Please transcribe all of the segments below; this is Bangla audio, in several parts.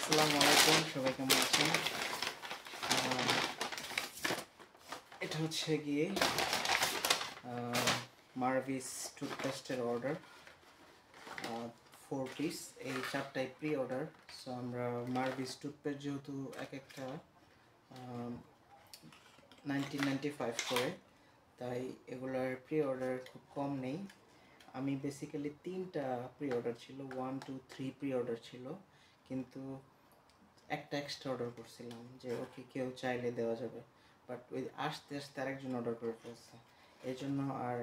আসসালামু আলাইকুম, সবাই কেমন আছেন? এটা হচ্ছে গিয়ে মারভিস টুথপেস্টের অর্ডার, 4 পিস, এই 4টাই প্রি অর্ডার। সো আমরা মারভিস টুথপেস্ট যেহেতু এক একটা 1995 করে, তাই এগুলার প্রি অর্ডার খুব কম নেই। আমি বেসিক্যালি 3টা প্রি অর্ডার ছিল, 1, 2, 3 প্রি অর্ডার ছিল, কিন্তু একটা এক্সট্রা অর্ডার করছিলাম যে ওকে কেউ চাইলে দেওয়া যাবে, বাট ওই আসতে আসতে আরেকজন অর্ডার করে ফেলছে। এই জন্য আর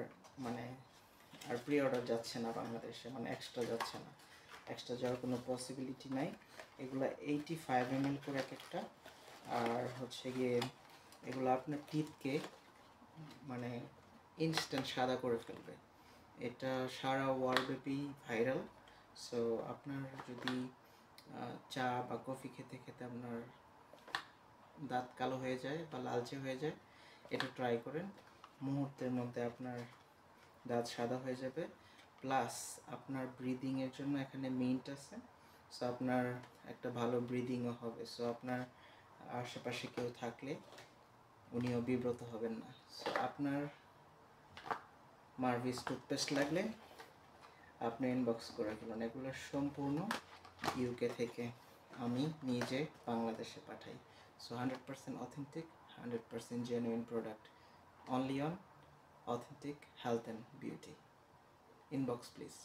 প্রি অর্ডার যাচ্ছে না বাংলাদেশে, এক্সট্রা যাচ্ছে না, এক্সট্রা যাওয়ার কোনো পসিবিলিটি নাই। এগুলো 85 ml করে এক একটা, আর হচ্ছে গিয়ে এগুলো আপনার টিথকে ইনস্ট্যান্ট সাদা করে ফেলবে। এটা সারা ওয়ার্ল্ডব্যাপী ভাইরাল। সো আপনার যদি চা বা কফি খেতে খেতে আপনার দাঁত কালো হয়ে যায় বা লালচে হয়ে যায়, এটা ট্রাই করেন, মুহূর্তের মধ্যে আপনার দাঁত সাদা হয়ে যাবে। প্লাস আপনার ব্রিদিংয়ের জন্য এখানে মিন্ট আছে, সো আপনার একটা ভালো ব্রিদিংও হবে। সো আপনার আশেপাশে কেউ থাকলে উনিও বিব্রত হবেন না। সো আপনার মারভিস টুথপেস্ট লাগলে আপনি ইনবক্স করে ফেলুন। এগুলো সম্পূর্ণ ইউকে থেকে আমি নিজে বাংলাদেশে পাঠাই। So 100% authentic, 100% genuine product, only on authentic health and beauty. Inbox please.